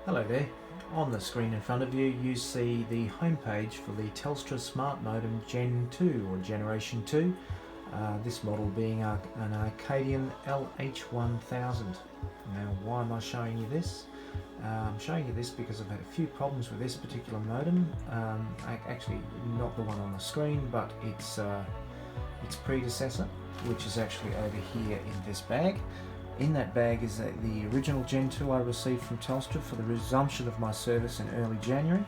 Hello there. On the screen in front of you, you see the homepage for the Telstra Smart Modem Gen 2 or Generation 2. This model being an Arcadian LH1000. Now, why am I showing you this? I'm showing you this because I've had a few problems with this particular modem. Actually, not the one on the screen, but its predecessor, which is actually over here in this bag. In that bag is the original Gen 2 I received from Telstra for the resumption of my service in early January.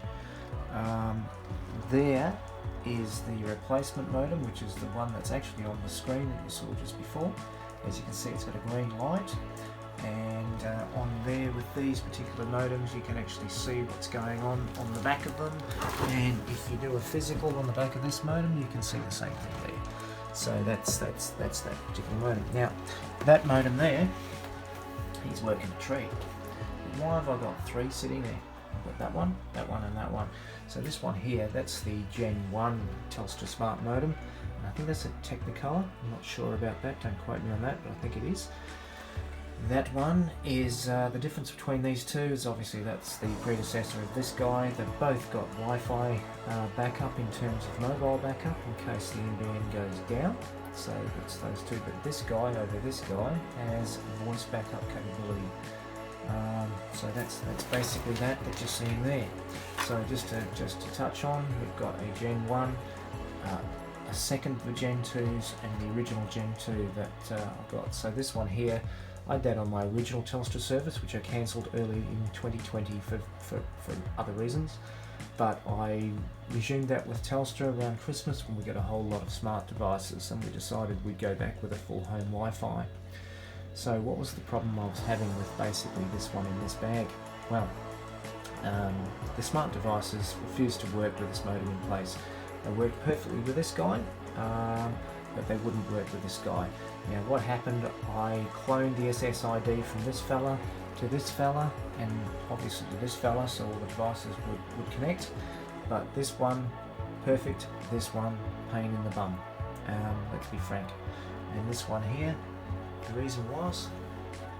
There is the replacement modem, which is the one that's actually on the screen that you saw just before. As you can see, it's got a green light, and on there with these particular modems you can actually see what's going on the back of them, and if you do a physical on the back of this modem you can see the same thing there. So that's that particular modem. Now that modem there, he's working a treat. Why have I got three sitting there? I've got that one, and that one. So this one here, that's the Gen 1 Telstra Smart Modem, and I think that's a Technicolor. I'm not sure about that, don't quote me on that, but I think it is. That one is, the difference between these two is obviously that's the predecessor of this guy. They've both got Wi-Fi backup in terms of mobile backup in case the NBN goes down. So it's those two, but this guy over this guy has voice backup capability. So that's basically that you're seeing there. So just to touch on, we've got a Gen 1, a second for Gen 2s, and the original Gen 2 that I've got. So this one here, I had that on my original Telstra service, which I cancelled early in 2020 for other reasons. But I resumed that with Telstra around Christmas when we got a whole lot of smart devices, and we decided we'd go back with a full home Wi-Fi. So what was the problem I was having with basically this one in this bag? Well, the smart devices refused to work with this modem in place. They worked perfectly with this guy, but they wouldn't work with this guy. Now what happened, I cloned the SSID from this fella to this fella, and obviously to this fella, so all the devices would connect. But this one, perfect. This one, pain in the bum. Let's be frank. And this one here, the reason was,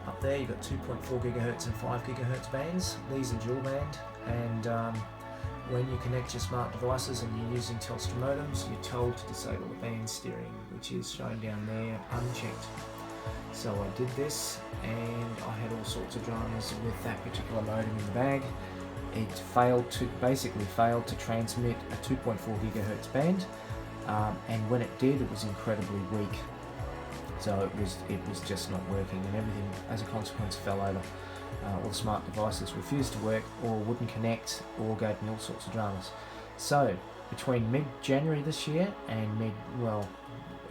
up there you've got 2.4 gigahertz and 5 gigahertz bands. These are dual band, and when you connect your smart devices and you're using Telstra modems, you're told to disable the band steering, which is shown down there unchecked. So I did this, and I had all sorts of dramas with that particular modem in the bag. It basically failed to transmit a 2.4 gigahertz band, and when it did, it was incredibly weak. So it was just not working, and everything as a consequence fell over. All the smart devices refused to work, or wouldn't connect, or gave me all sorts of dramas. So between mid-January this year and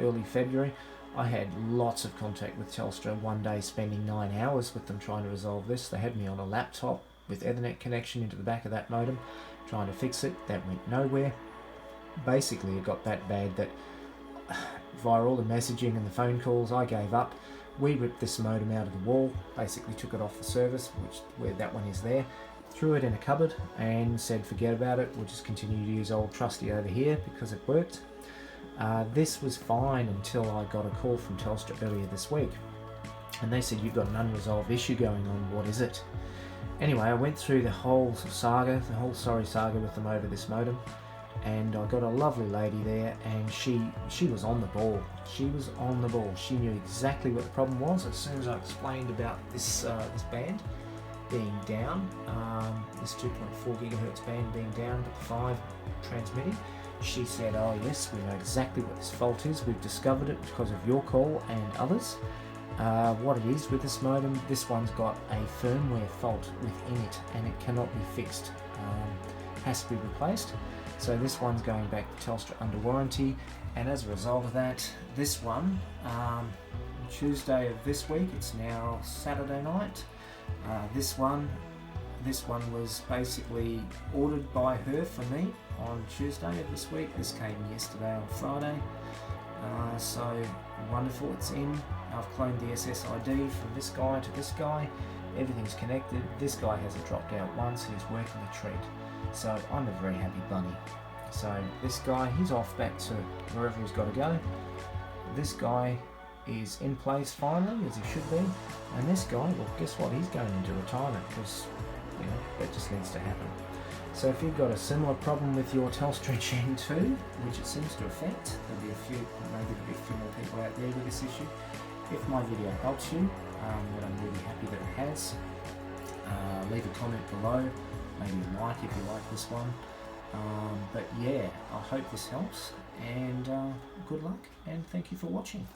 early February, I had lots of contact with Telstra, one day spending 9 hours with them trying to resolve this. They had me on a laptop with Ethernet connection into the back of that modem, trying to fix it. That went nowhere. Basically, it got that bad that via all the messaging and the phone calls, I gave up. We ripped this modem out of the wall, basically took it off the service, where that one is there, threw it in a cupboard and said forget about it, we'll just continue to use old trusty over here because it worked. This was fine until I got a call from Telstra earlier this week, and they said you've got an unresolved issue going on, what is it? Anyway, I went through the whole saga, sorry saga with them over this modem, and I got a lovely lady there, and she was on the ball. She was on the ball. She knew exactly what the problem was as soon as I explained about this band being down, this 2.4 gigahertz band being down, but the 5 transmitting. She said, oh yes, we know exactly what this fault is. We've discovered it because of your call and others. What it is with this modem, this one's got a firmware fault within it, and it cannot be fixed. Has to be replaced. So this one's going back to Telstra under warranty, and as a result of that, this one, Tuesday of this week, it's now Saturday night, this one was basically ordered by her for me on Tuesday of this week. This came yesterday on Friday, so wonderful, it's in. I've cloned the SSID from this guy to this guy, everything's connected. This guy hasn't dropped out once, he's working a treat. So I'm a very happy bunny. So this guy, he's off back to wherever he's got to go. This guy is in place finally, as he should be. And this guy, well, guess what? He's going into retirement because that just needs to happen. So if you've got a similar problem with your Telstra Gen 2, which it seems to affect, maybe there'll be a few more people out there with this issue. If my video helps you, then I'm really happy that it has. Leave a comment below, maybe a like if you like this one. But yeah, I hope this helps, and good luck, and thank you for watching.